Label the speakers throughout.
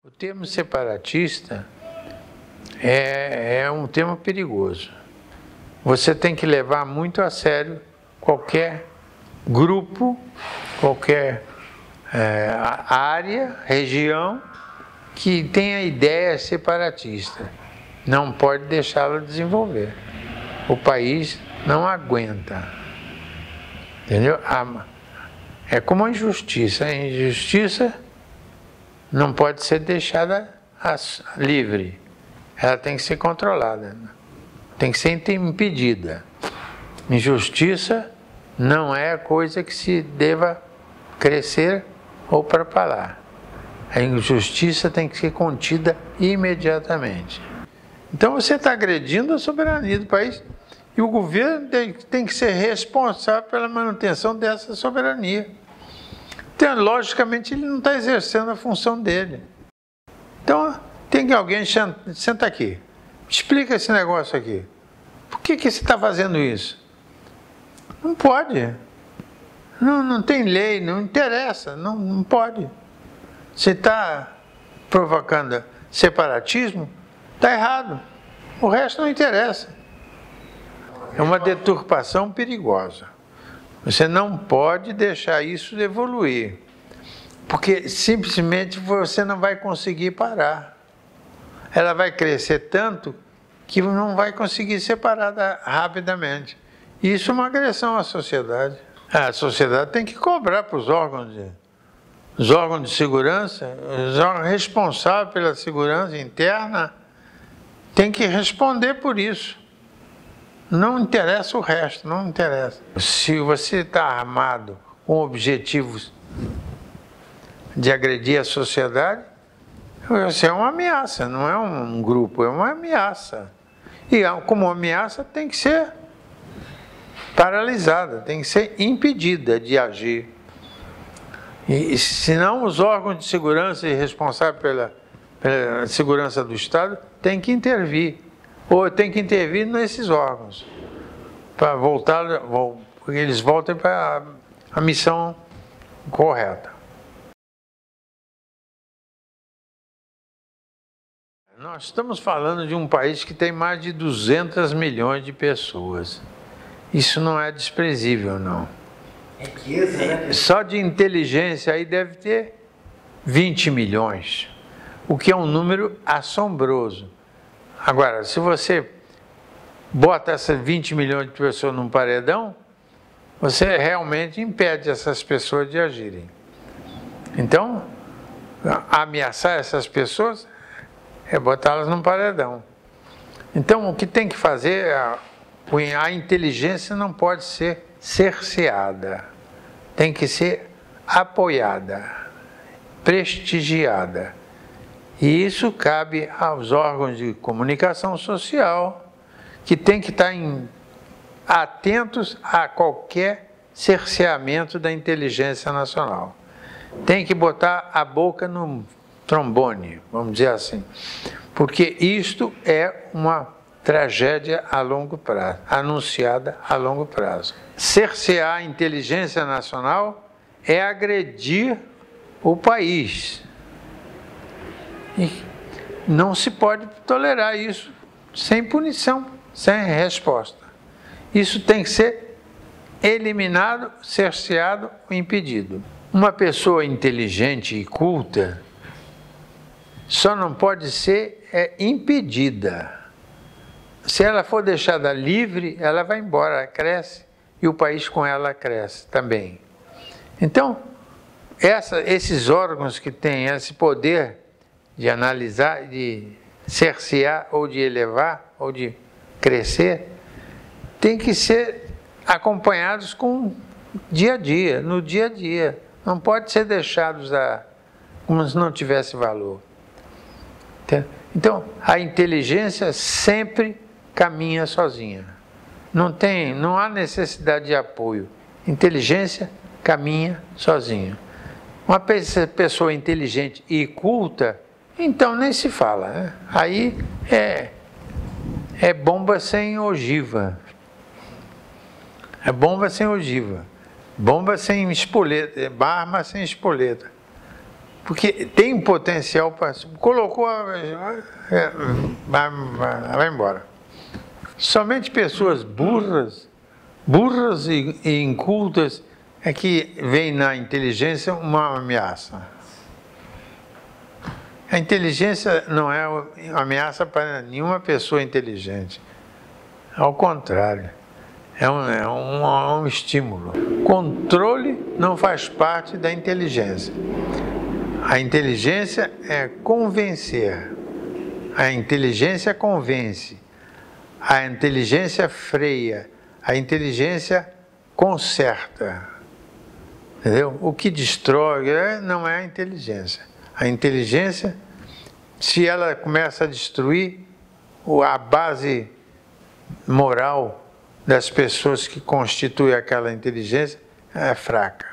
Speaker 1: O termo separatista é um termo perigoso. Você tem que levar muito a sério qualquer grupo, qualquer área, região que tenha ideia separatista. Não pode deixá-la desenvolver. O país não aguenta. Entendeu? É como a injustiça. A injustiça não pode ser deixada livre. Ela tem que ser controlada. Tem que ser impedida. Injustiça não é coisa que se deva crescer ou propalar. A injustiça tem que ser contida imediatamente. Então você está agredindo a soberania do país e o governo tem que ser responsável pela manutenção dessa soberania. Então, logicamente, ele não está exercendo a função dele. Então, tem que alguém senta aqui, explica esse negócio aqui. Por que você está fazendo isso? Não pode. Não tem lei, não interessa, não pode. Você está provocando separatismo, está errado. O resto não interessa. É uma deturpação perigosa. Você não pode deixar isso evoluir, porque simplesmente você não vai conseguir parar. Ela vai crescer tanto que não vai conseguir ser parada rapidamente. Isso é uma agressão à sociedade. A sociedade tem que cobrar para os órgãos de segurança, os órgãos responsáveis pela segurança interna, tem que responder por isso. Não interessa o resto, não interessa. Se você está armado com objetivos de agredir a sociedade, você é uma ameaça, não é um grupo, é uma ameaça. E como ameaça tem que ser paralisada, tem que ser impedida de agir. E senão os órgãos de segurança e responsáveis pela segurança do Estado têm que intervir. Ou tem que intervir nesses órgãos, para que eles voltem para a missão correta. Nós estamos falando de um país que tem mais de 200 milhões de pessoas. Isso não é desprezível, não.
Speaker 2: Riqueza, né?
Speaker 1: Só de inteligência aí deve ter 20 milhões, o que é um número assombroso. Agora, se você bota essas 20 milhões de pessoas num paredão, você realmente impede essas pessoas de agirem. Então, ameaçar essas pessoas é botá-las num paredão. Então, o que tem que fazer, a inteligência não pode ser cerceada, tem que ser apoiada, prestigiada. E isso cabe aos órgãos de comunicação social, que tem que estar atentos a qualquer cerceamento da inteligência nacional. Tem que botar a boca no trombone, vamos dizer assim, porque isto é uma tragédia a longo prazo, anunciada a longo prazo. Cercear a inteligência nacional é agredir o país. E não se pode tolerar isso sem punição, sem resposta. Isso tem que ser eliminado, cerceado ou impedido. Uma pessoa inteligente e culta só não pode ser impedida. Se ela for deixada livre, ela vai embora, ela cresce e o país com ela cresce também. Então, esses órgãos que têm esse poder de analisar, de cercear ou de elevar ou de crescer, tem que ser acompanhados com dia a dia, no dia a dia. Não pode ser deixados como se não tivesse valor. Então, a inteligência sempre caminha sozinha. Não há necessidade de apoio. Inteligência caminha sozinha. Uma pessoa inteligente e culta, então nem se fala, né? Aí é bomba sem ogiva. É bomba sem ogiva. Bomba sem espoleta, arma sem espoleta. Porque tem potencial para... Colocou, vai embora. Somente pessoas burras e incultas é que veem na inteligência uma ameaça. A inteligência não é ameaça para nenhuma pessoa inteligente. Ao contrário, é um estímulo. Controle não faz parte da inteligência. A inteligência é convencer. A inteligência convence. A inteligência freia. A inteligência conserta. Entendeu? O que destrói não é a inteligência. A inteligência, se ela começa a destruir a base moral das pessoas que constituem aquela inteligência, é fraca.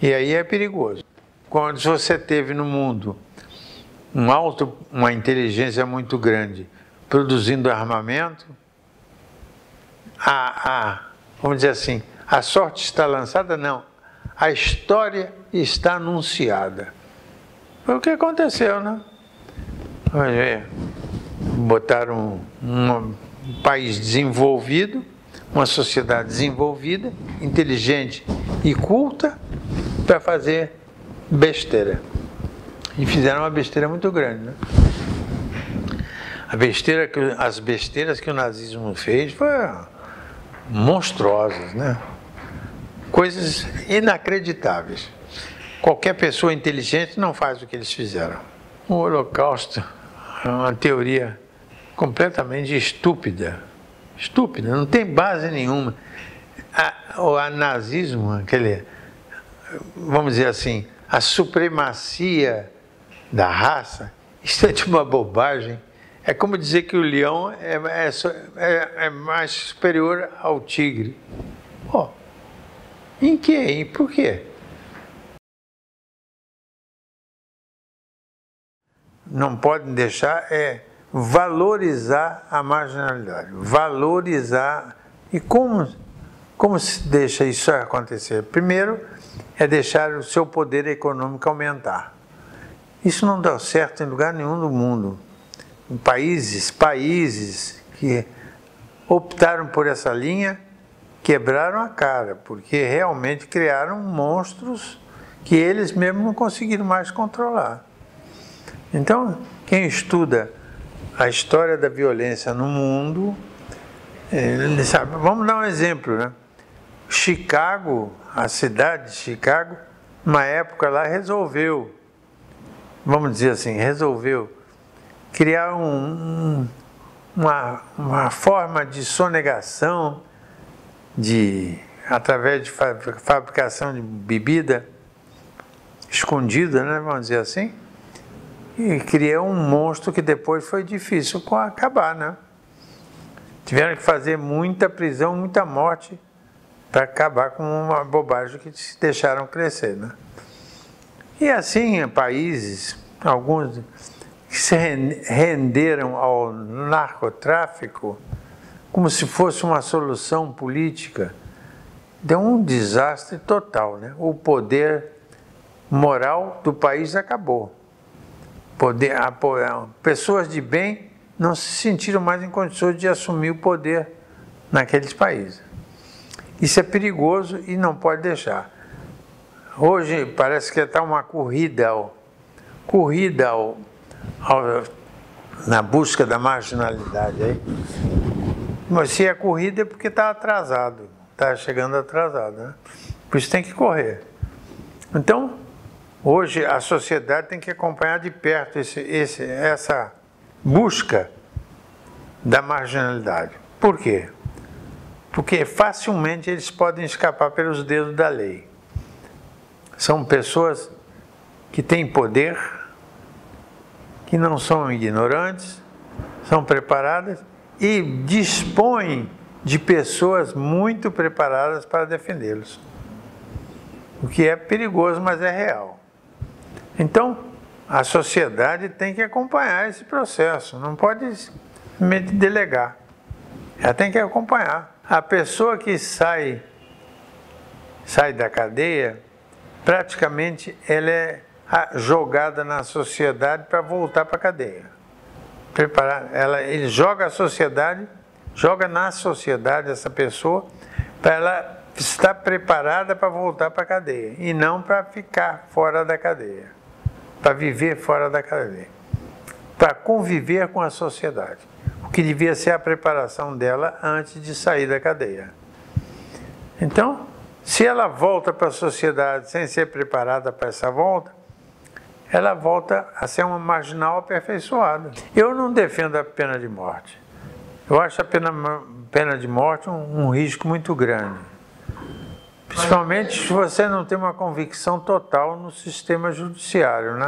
Speaker 1: E aí é perigoso. Quando você teve no mundo uma inteligência muito grande produzindo armamento, vamos dizer assim, a sorte está lançada? Não. A história está anunciada. Foi o que aconteceu, né? Botaram um país desenvolvido, uma sociedade desenvolvida, inteligente e culta, para fazer besteira. E fizeram uma besteira muito grande, né? As besteiras que o nazismo fez foram monstruosas, né? Coisas inacreditáveis. Qualquer pessoa inteligente não faz o que eles fizeram. O Holocausto é uma teoria completamente estúpida. Estúpida, não tem base nenhuma. O nazismo, vamos dizer assim, a supremacia da raça, isso é de uma bobagem. É como dizer que o leão é mais superior ao tigre. Oh, em quê? Por quê? Não podem deixar valorizar a marginalidade. Valorizar. E como se deixa isso acontecer? Primeiro, é deixar o seu poder econômico aumentar. Isso não dá certo em lugar nenhum do mundo. Em países que optaram por essa linha, quebraram a cara, porque realmente criaram monstros que eles mesmos não conseguiram mais controlar. Então, quem estuda a história da violência no mundo, ele sabe. Vamos dar um exemplo, né? Chicago, a cidade de Chicago, numa época lá resolveu, vamos dizer assim, criar uma forma de sonegação através de fabricação de bebida escondida, né, vamos dizer assim, e criou um monstro que depois foi difícil acabar, né? Tiveram que fazer muita prisão, muita morte para acabar com uma bobagem que se deixaram crescer, né? E assim, países, alguns que se renderam ao narcotráfico como se fosse uma solução política, deu um desastre total, né? O poder moral do país acabou. Pessoas de bem não se sentiram mais em condições de assumir o poder naqueles países. Isso é perigoso e não pode deixar. Hoje parece que está uma corrida na busca da marginalidade. Aí. Mas se é corrida é porque está atrasado, está chegando atrasado, né? Por isso tem que correr. Então, hoje a sociedade tem que acompanhar de perto essa busca da marginalidade. Por quê? Porque facilmente eles podem escapar pelos dedos da lei. São pessoas que têm poder, que não são ignorantes, são preparadas e dispõem de pessoas muito preparadas para defendê-los. O que é perigoso, mas é real. Então, a sociedade tem que acompanhar esse processo, não pode simplesmente delegar. Ela tem que acompanhar. A pessoa que sai da cadeia, praticamente ela é jogada na sociedade para voltar para a cadeia. Ele joga a sociedade, joga na sociedade essa pessoa para ela estar preparada para voltar para a cadeia e não para ficar fora da cadeia, para viver fora da cadeia, para conviver com a sociedade, o que devia ser a preparação dela antes de sair da cadeia. Então, se ela volta para a sociedade sem ser preparada para essa volta, ela volta a ser uma marginal aperfeiçoada. Eu não defendo a pena de morte. Eu acho a pena de morte um risco muito grande. Principalmente se você não tem uma convicção total no sistema judiciário, né?